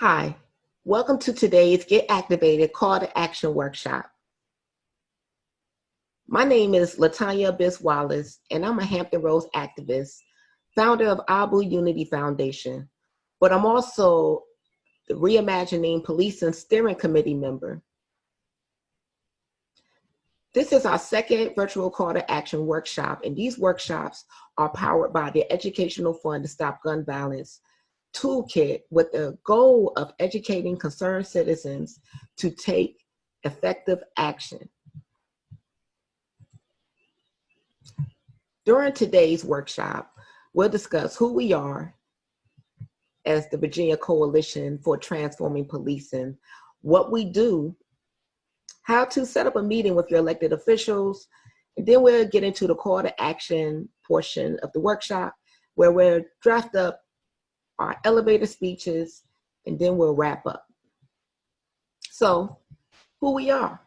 Hi, welcome to today's Get Activated Call to Action workshop. My name is Latanya Abyss Wallace, and I'm a Hampton Roads activist, founder of Abu Unity Foundation, but I'm also the Reimagining Policing Steering Committee member. This is our second virtual call to action workshop, and these workshops are powered by the Educational Fund to Stop Gun Violence toolkit with the goal of educating concerned citizens to take effective action. During today's workshop, we'll discuss who we are as the Virginia Coalition for Transforming Policing, what we do, how to set up a meeting with your elected officials, and then we'll get into the call to action portion of the workshop where we'll draft up our elevator speeches, and then we'll wrap up. So, who we are.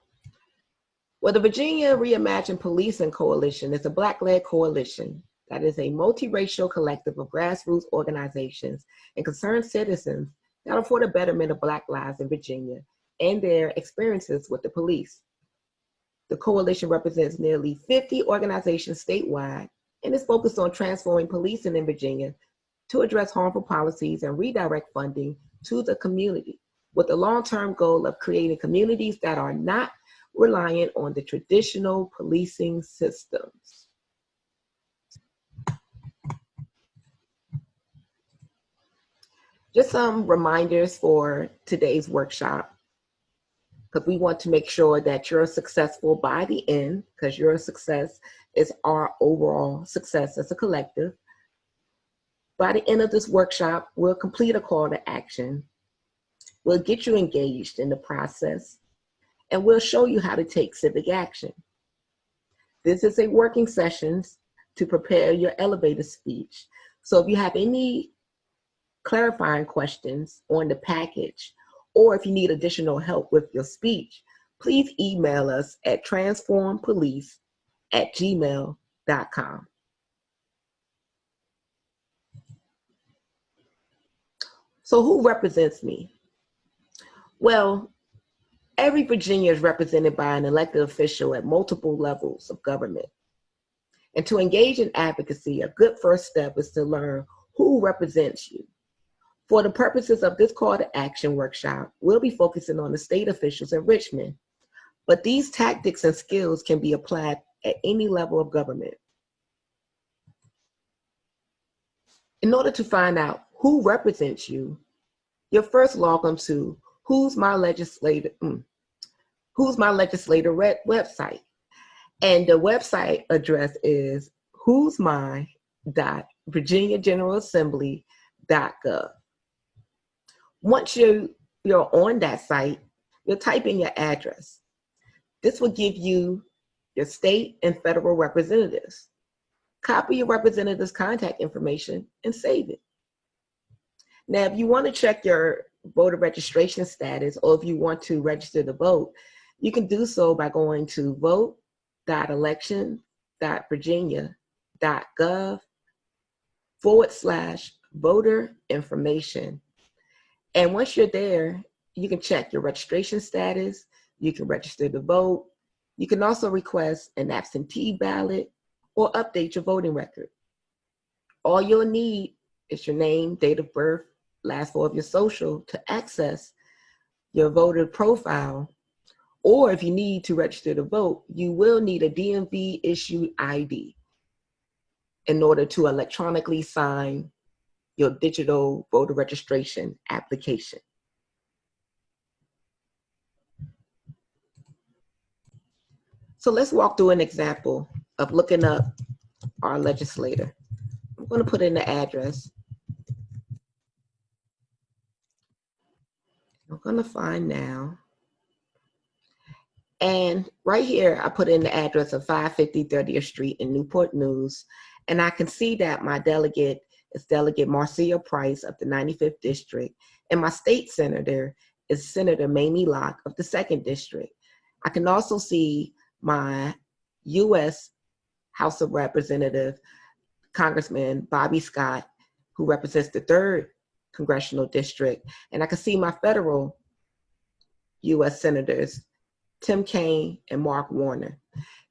Well, the Virginia Reimagined Policing Coalition is a Black-led coalition that is a multiracial collective of grassroots organizations and concerned citizens that are for the betterment of Black lives in Virginia and their experiences with the police. The coalition represents nearly 50 organizations statewide and is focused on transforming policing in Virginia to address harmful policies and redirect funding to the community with the long-term goal of creating communities that are not reliant on the traditional policing systems. Just some reminders for today's workshop, because we want to make sure that you're successful by the end, because your success is our overall success as a collective. By the end of this workshop, we'll complete a call to action. We'll get you engaged in the process, and we'll show you how to take civic action. This is a working session to prepare your elevator speech. So if you have any clarifying questions on the package, or if you need additional help with your speech, please email us at transformpolice@gmail.com. So who represents me? Well, every Virginia is represented by an elected official at multiple levels of government. And to engage in advocacy, a good first step is to learn who represents you. For the purposes of this call to action workshop, we'll be focusing on the state officials in Richmond, but these tactics and skills can be applied at any level of government. In order to find out who represents you, you'll first log on to Who's My Legislator website. And the website address is whosmy.virginiageneralassembly.gov. Once you're on that site, you'll type in your address. This will give you your state and federal representatives. Copy your representative's contact information and save it. Now, if you want to check your voter registration status, or if you want to register to vote, you can do so by going to vote.election.virginia.gov/voter information. And once you're there, you can check your registration status, you can register to vote, you can also request an absentee ballot or update your voting record. All you'll need is your name, date of birth, last four of your social to access your voter profile. Or if you need to register to vote, you will need a DMV issued ID in order to electronically sign your digital voter registration application. So let's walk through an example of looking up our legislator. I'm going to put in the address. I'm going to find now. And right here, I put in the address of 550 30th Street in Newport News. And I can see that my delegate is Delegate Marcia Price of the 95th District. And my state senator is Senator Mamie Locke of the 2nd District. I can also see my U.S. House of Representative, Congressman Bobby Scott, who represents the 3rd congressional district. And I can see my federal U.S. senators, Tim Kaine and Mark Warner.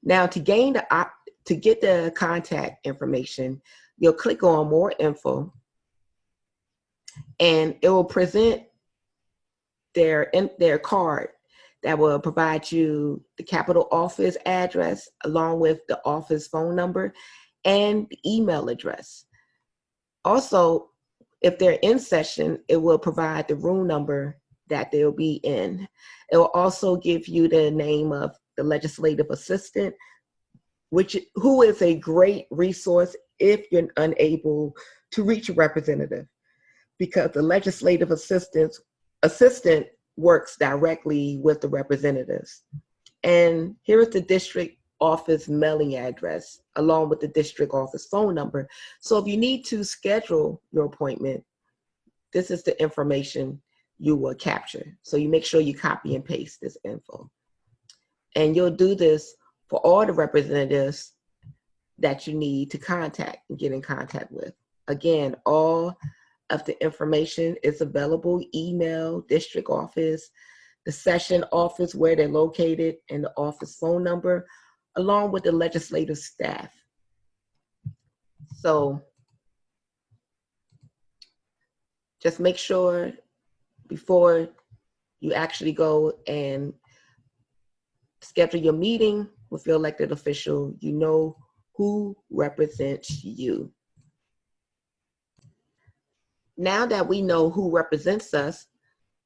Now, to get the contact information, you'll click on More Info, and it will present their card that will provide you the Capitol office address along with the office phone number and the email address. Also, if they're in session, it will provide the room number that they'll be in. It will also give you the name of the legislative assistant, who is a great resource if you're unable to reach a representative, because the legislative assistant works directly with the representatives. And here is the district office mailing address along with the district office phone number. So if you need to schedule your appointment, this is the information you will capture. So you make sure you copy and paste this info. And you'll do this for all the representatives that you need to contact and get in contact with. Again, all of the information is available: email, district office, the session office where they're located, and the office phone number, along with the legislative staff. So just make sure before you actually go and schedule your meeting with your elected official, you know who represents you. Now that we know who represents us,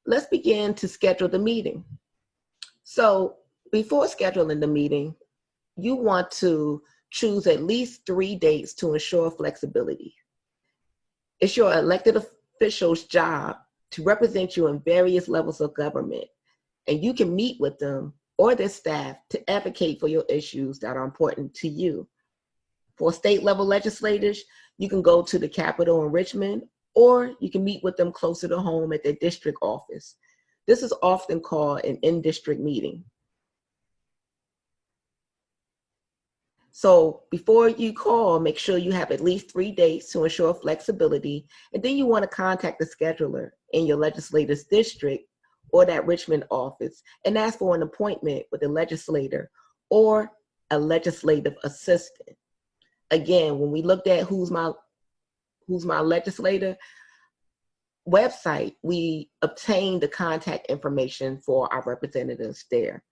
let's begin to schedule the meeting. So before scheduling the meeting, you want to choose at least 3 dates to ensure flexibility. It's your elected official's job to represent you in various levels of government, and you can meet with them or their staff to advocate for your issues that are important to you. For state level legislators, you can go to the Capitol in Richmond, or you can meet with them closer to home at their district office. This is often called an in-district meeting. So before you call, make sure you have at least 3 dates to ensure flexibility, and then you want to contact the scheduler in your legislator's district or that Richmond office and ask for an appointment with a legislator or a legislative assistant. Again, when we looked at who's my legislator website, we obtained the contact information for our representatives there.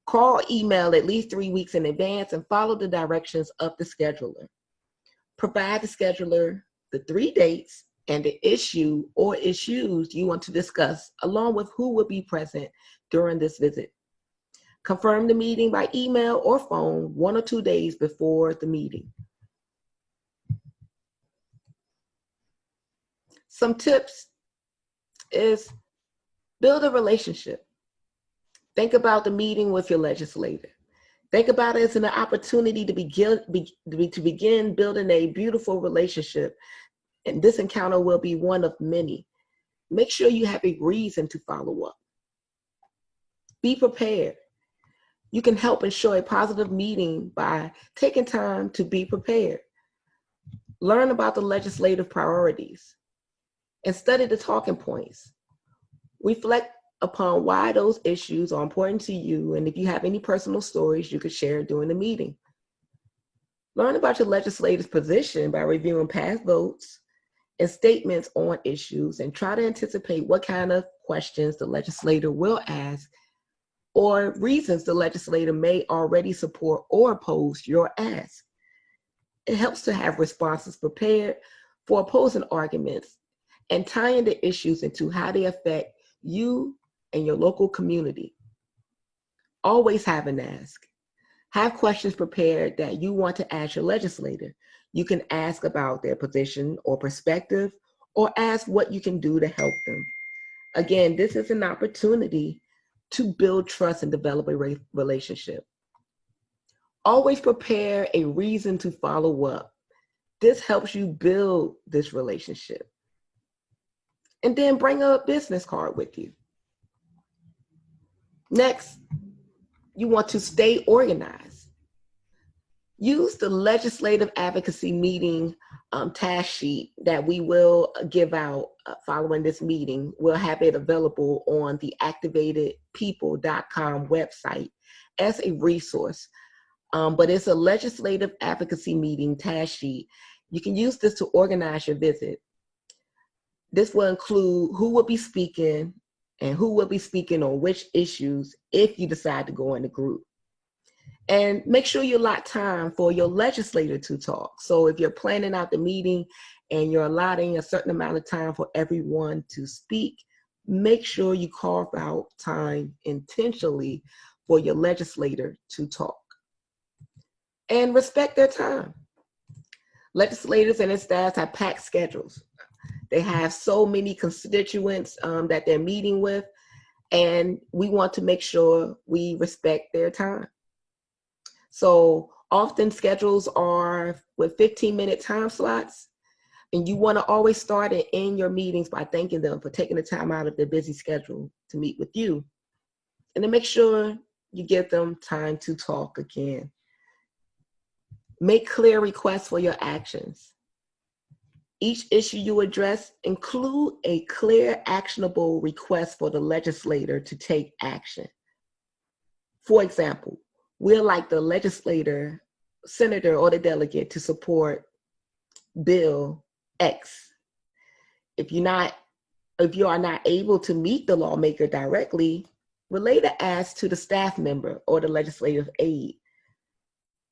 Call, email at least 3 weeks in advance and follow the directions of the scheduler. Provide the scheduler the 3 dates and the issue or issues you want to discuss, along with who will be present during this visit. Confirm the meeting by email or phone 1 or 2 days before the meeting. Some tips is build a relationship. Think about the meeting with your legislator. Think about it as an opportunity to begin building a beautiful relationship. And this encounter will be one of many. Make sure you have a reason to follow up. Be prepared. You can help ensure a positive meeting by taking time to be prepared. Learn about the legislative priorities and study the talking points. Reflect upon why those issues are important to you, and if you have any personal stories you could share during the meeting. Learn about your legislator's position by reviewing past votes and statements on issues, and try to anticipate what kind of questions the legislator will ask or reasons the legislator may already support or oppose your ask. It helps to have responses prepared for opposing arguments and tying the issues into how they affect you and your local community. Always have an ask. Have questions prepared that you want to ask your legislator. You can ask about their position or perspective, or ask what you can do to help them. Again, this is an opportunity to build trust and develop a relationship. Always prepare a reason to follow up. This helps you build this relationship. And then bring a business card with you. Next, you want to stay organized. Use the legislative advocacy meeting task sheet that we will give out following this meeting. We'll have it available on the activatedpeople.com website as a resource. But it's a legislative advocacy meeting task sheet. You can use this to organize your visit. This will include who will be speaking and who will be speaking on which issues if you decide to go in the group. And make sure you allot time for your legislator to talk. So if you're planning out the meeting and you're allotting a certain amount of time for everyone to speak, make sure you carve out time intentionally for your legislator to talk. And respect their time. Legislators and their staffs have packed schedules. They have so many constituents that they're meeting with, and we want to make sure we respect their time. So often schedules are with 15-minute time slots, and you want to always start and end your meetings by thanking them for taking the time out of their busy schedule to meet with you. And then make sure you give them time to talk again. Make clear requests for your actions. Each issue you address, include a clear, actionable request for the legislator to take action. For example, we'd like the legislator, senator, or the delegate to support Bill X. If you are not able to meet the lawmaker directly, relay the ask to the staff member or the legislative aide.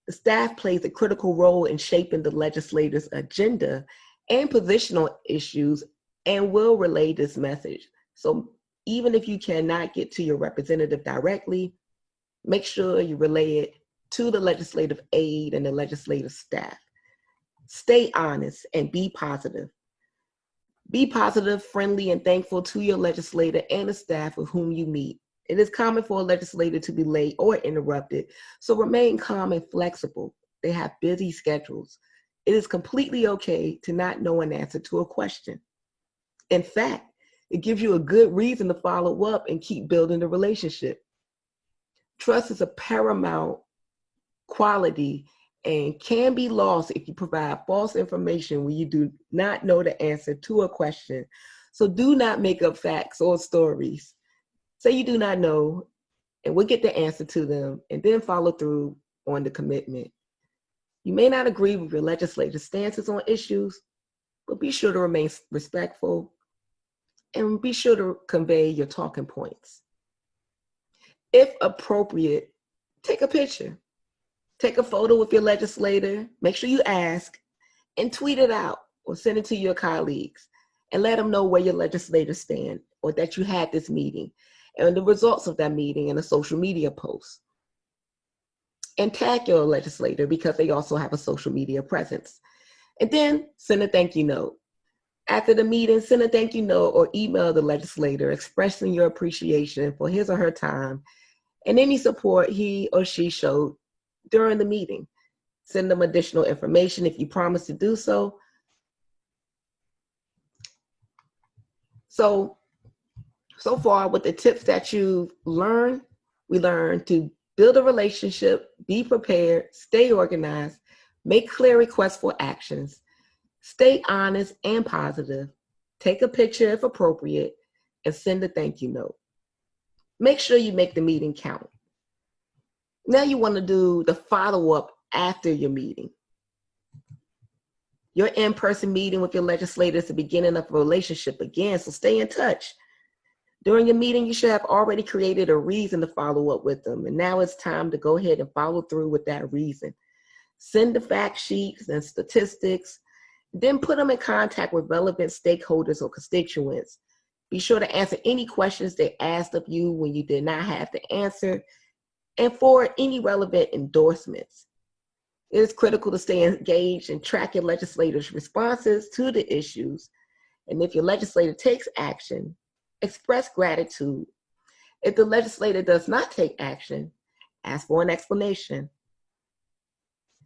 The staff plays a critical role in shaping the legislator's agenda and positional issues and will relay this message. So even if you cannot get to your representative directly, make sure you relay it to the legislative aide and the legislative staff. Stay honest and be positive. Be positive, friendly, and thankful to your legislator and the staff with whom you meet. It is common for a legislator to be late or interrupted, so remain calm and flexible. They have busy schedules. It is completely okay to not know an answer to a question. In fact, it gives you a good reason to follow up and keep building the relationship. Trust is a paramount quality and can be lost if you provide false information when you do not know the answer to a question. So do not make up facts or stories. Say you do not know, and we'll get the answer to them, and then follow through on the commitment. You may not agree with your legislative stances on issues, but be sure to remain respectful and be sure to convey your talking points. If appropriate, take a picture. Take a photo with your legislator, make sure you ask, and tweet it out or send it to your colleagues and let them know where your legislators stand or that you had this meeting and the results of that meeting in a social media post. And tag your legislator because they also have a social media presence. And then send a thank you note. After the meeting, send a thank you note or email the legislator expressing your appreciation for his or her time and any support he or she showed during the meeting. Send them additional information if you promise to do so. So far with the tips that you've learned, we learned to build a relationship, be prepared, stay organized, make clear requests for actions, stay honest and positive, take a picture if appropriate, and send a thank you note. Make sure you make the meeting count. Now you want to do the follow-up after your meeting. Your in-person meeting with your legislator is the beginning of a relationship again, so stay in touch. During your meeting, you should have already created a reason to follow up with them, and now it's time to go ahead and follow through with that reason. Send the fact sheets and statistics, then put them in contact with relevant stakeholders or constituents. Be sure to answer any questions they asked of you when you did not have the answer, and forward any relevant endorsements. It is critical to stay engaged and track your legislators' responses to the issues. And if your legislator takes action, express gratitude. If the legislator does not take action, ask for an explanation.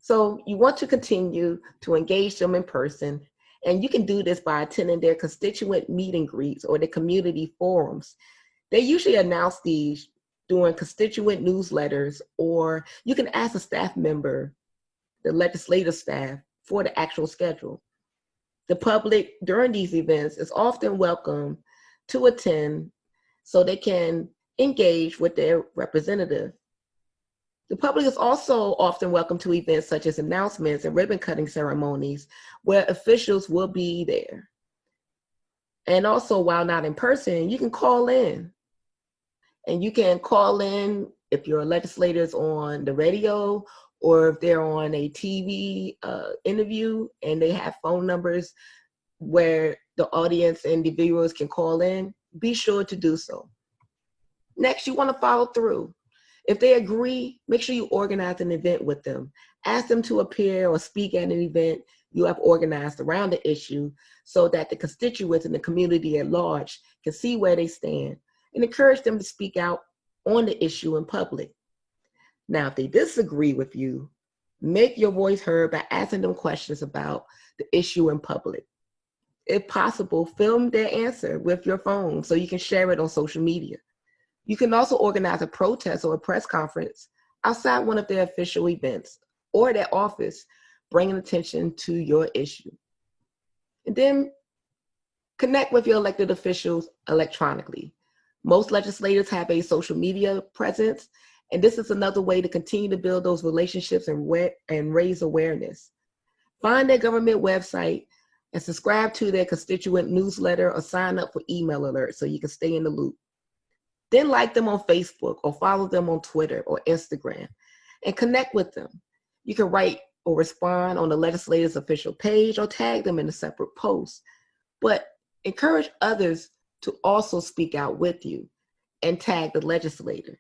So you want to continue to engage them in person, and you can do this by attending their constituent meet and greets or their community forums. They usually announce these during constituent newsletters, or you can ask a staff member the legislative staff for the actual schedule. The public during these events is often welcome to attend so they can engage with their representative. The public is also often welcome to events such as announcements and ribbon cutting ceremonies where officials will be there. And also, while not in person, you can call in. And you can call in if your legislators on the radio or if they're on a TV interview and they have phone numbers where the audience and the viewers can call in, be sure to do so. Next, you want to follow through. If they agree, make sure you organize an event with them. Ask them to appear or speak at an event you have organized around the issue so that the constituents and the community at large can see where they stand, and encourage them to speak out on the issue in public. Now, if they disagree with you, make your voice heard by asking them questions about the issue in public. If possible, film their answer with your phone so you can share it on social media. You can also organize a protest or a press conference outside one of their official events or their office, bringing attention to your issue. And then connect with your elected officials electronically. Most legislators have a social media presence, and this is another way to continue to build those relationships and raise awareness. Find their government website and subscribe to their constituent newsletter or sign up for email alerts so you can stay in the loop. Then like them on Facebook or follow them on Twitter or Instagram and connect with them. You can write or respond on the legislator's official page or tag them in a separate post. But encourage others to also speak out with you and tag the legislator.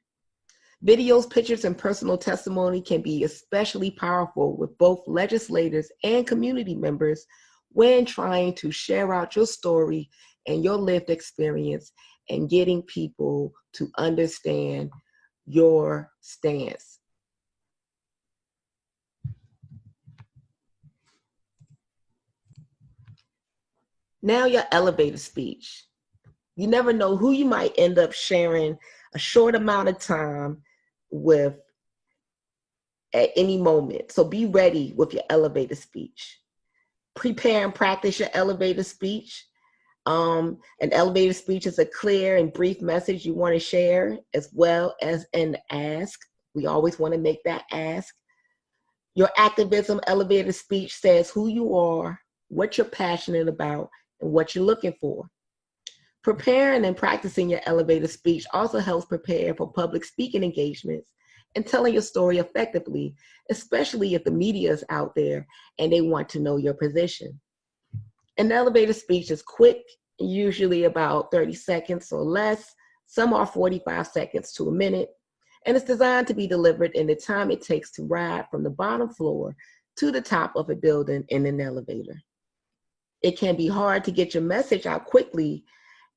Videos, pictures, and personal testimony can be especially powerful with both legislators and community members when trying to share out your story and your lived experience and getting people to understand your stance. Now, your elevator speech. You never know who you might end up sharing a short amount of time with at any moment. So be ready with your elevator speech. Prepare and practice your elevator speech. An elevator speech is a clear and brief message you want to share, as well as an ask. We always want to make that ask. Your activism elevator speech says who you are, what you're passionate about, and what you're looking for. Preparing and practicing your elevator speech also helps prepare for public speaking engagements and telling your story effectively, especially if the media is out there and they want to know your position. An elevator speech is quick, usually about 30 seconds or less. Some are 45 seconds to a minute, and it's designed to be delivered in the time it takes to ride from the bottom floor to the top of a building in an elevator. It can be hard to get your message out quickly,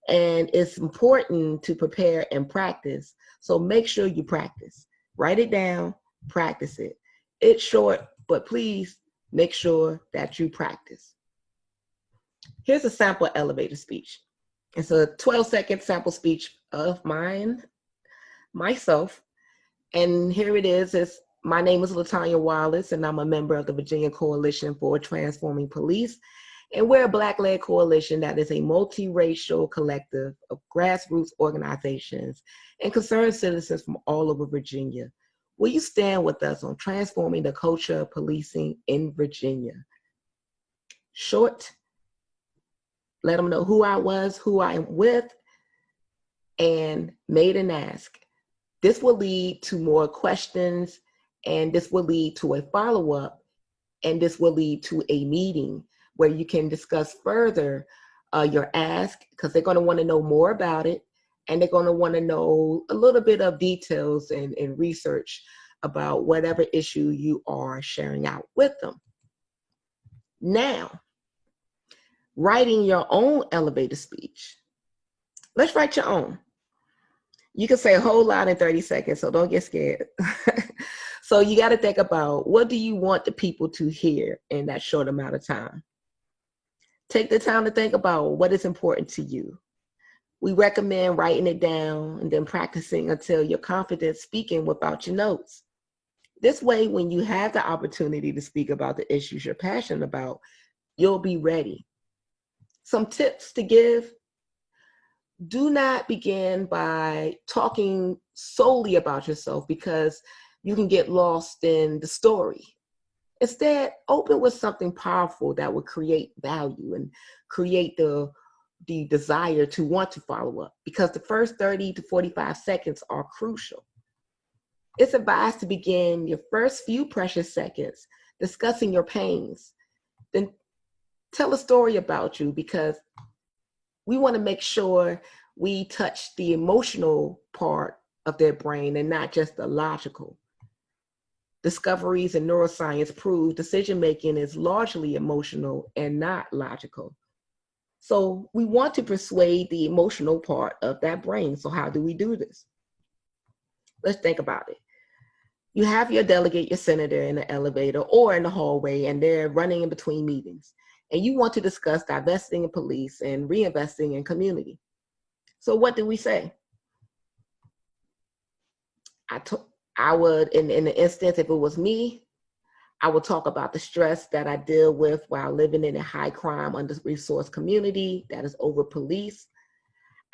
and it's important to prepare and practice. So make sure you practice. Write it down, practice it. It's short, but please make sure that you practice. Here's a sample elevator speech. It's a 12-second sample speech of myself. And here it is. My name is Latanya Wallace, and I'm a member of the Virginia Coalition for Transforming Police. And we're a Black-led coalition that is a multiracial collective of grassroots organizations and concerned citizens from all over Virginia. Will you stand with us on transforming the culture of policing in Virginia? Short, let them know who I was, who I am with, and made an ask. This will lead to more questions, and this will lead to a follow-up, and this will lead to a meeting where you can discuss further your ask, because they're going to want to know more about it, and they're going to want to know a little bit of details and research about whatever issue you are sharing out with them. Now, writing your own elevator speech. Let's write your own. You can say a whole lot in 30 seconds, so don't get scared. So you got to think about, what do you want the people to hear in that short amount of time? Take the time to think about what is important to you. We recommend writing it down and then practicing until you're confident speaking without your notes. This way, when you have the opportunity to speak about the issues you're passionate about, you'll be ready. Some tips to give: do not begin by talking solely about yourself because you can get lost in the story. Instead, open with something powerful that will create value and create the desire to want to follow up, because the first 30 to 45 seconds are crucial. It's advised to begin your first few precious seconds discussing your pains. Then tell a story about you, because we want to make sure we touch the emotional part of their brain and not just the logical. Discoveries in neuroscience prove decision-making is largely emotional and not logical. So we want to persuade the emotional part of that brain. So how do we do this? Let's think about it. You have your delegate, your senator in the elevator or in the hallway, and they're running in between meetings. And you want to discuss divesting in police and reinvesting in community. So what do we say? I would, in the instance, if it was me, I would talk about the stress that I deal with while living in a high crime, under-resourced community that is over-policed.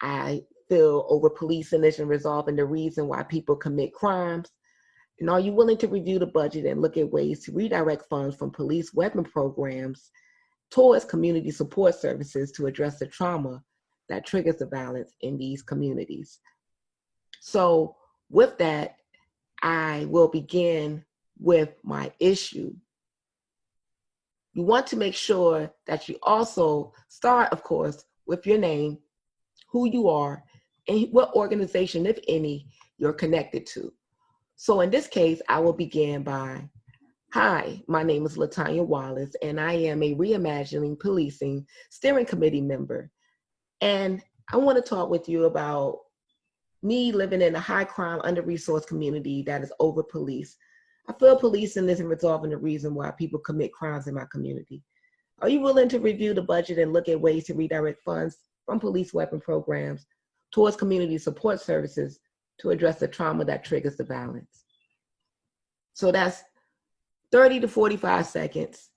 I feel over-policing isn't resolving the reason why people commit crimes. And are you willing to review the budget and look at ways to redirect funds from police weapon programs towards community support services to address the trauma that triggers the violence in these communities? So with that, I will begin with my issue. You want to make sure that you also start, of course, with your name, who you are, and what organization, if any, you're connected to. So in this case, I will begin by, hi, my name is Latanya Wallace, and I am a Reimagining Policing Steering Committee member. And I want to talk with you about me living in a high crime, under-resourced community that is over-policed. I feel policing isn't resolving the reason why people commit crimes in my community. Are you willing to review the budget and look at ways to redirect funds from police weapon programs towards community support services to address the trauma that triggers the violence? So that's 30 to 45 seconds.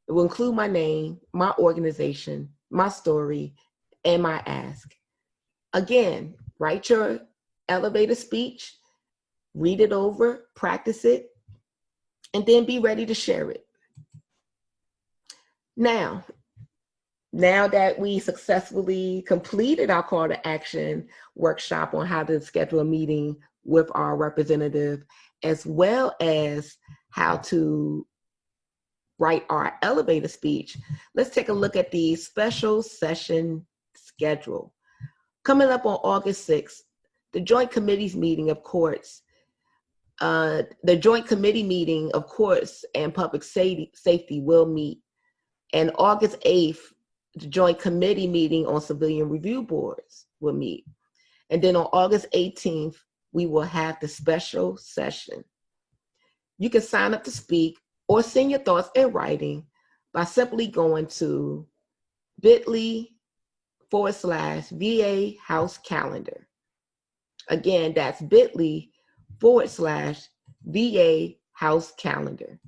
It will include my name, my organization, my story, and my ask. Again, write your elevator speech, read it over, practice it, and then be ready to share it. Now that we successfully completed our call to action workshop on how to schedule a meeting with our representative, as well as how to write our elevator speech, let's take a look at the special session schedule. Coming up on August 6th, the Joint Committees meeting of courts, the Joint Committee meeting of courts and public safety will meet. And August 8th, the Joint Committee meeting on civilian review boards will meet. And then on August 18th, we will have the special session. You can sign up to speak or send your thoughts in writing by simply going to bit.ly/VA House Calendar. Again, that's bit.ly/VA House Calendar.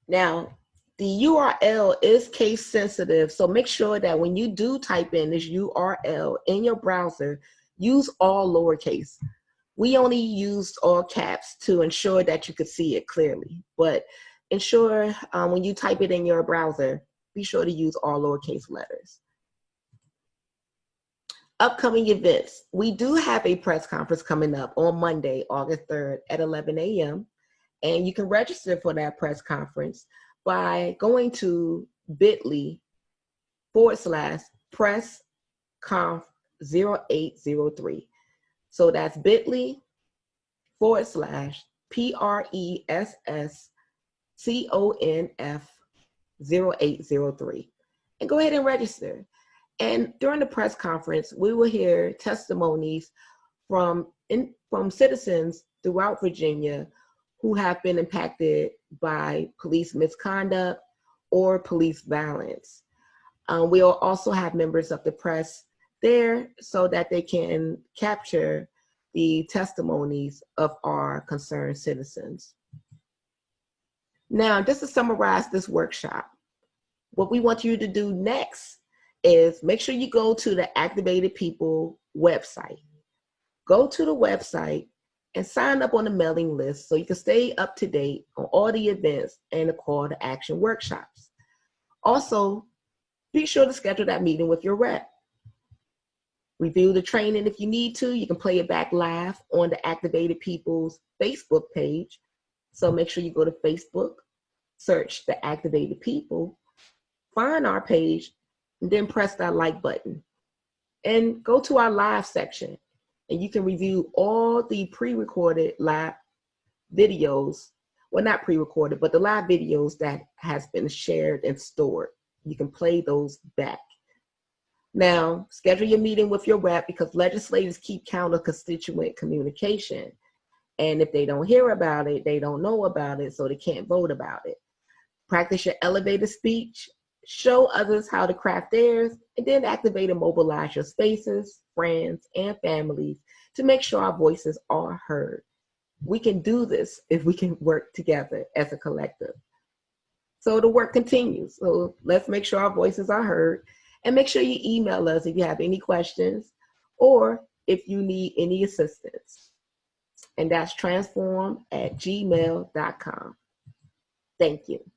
Now, the URL is case sensitive, so make sure that when you do type in this URL in your browser, use all lowercase. We only used all caps to ensure that you could see it clearly, but ensure when you type it in your browser, be sure to use all lowercase letters. Upcoming events. We do have a press conference coming up on Monday, August 3rd at 11 a.m. And you can register for that press conference by going to bit.ly/pressconf0803. So that's bit.ly/PRESSCONF0803. And go ahead and register. And during the press conference, we will hear testimonies from citizens throughout Virginia who have been impacted by police misconduct or police violence. We'll also have members of the press there so that they can capture the testimonies of our concerned citizens. Now, just to summarize this workshop, what we want you to do next is make sure you go to the Activated People website. Go to the website and sign up on the mailing list so you can stay up to date on all the events and the call to action workshops. Also, be sure to schedule that meeting with your rep. Review the training if you need to. You can play it back live on the Activated People's Facebook page. So make sure you go to Facebook, search the Activated People, find our page, and then press that like button. And go to our live section, and you can review all the pre-recorded live videos. Well, not pre-recorded, but the live videos that has been shared and stored. You can play those back. Now, schedule your meeting with your rep because legislators keep count of constituent communication. And if they don't hear about it, they don't know about it, so they can't vote about it. Practice your elevator speech, show others how to craft theirs, and then activate and mobilize your spaces, friends, and families to make sure our voices are heard. We can do this if we can work together as a collective. So the work continues. So let's make sure our voices are heard. And make sure you email us if you have any questions or if you need any assistance. And that's transform@gmail.com. Thank you.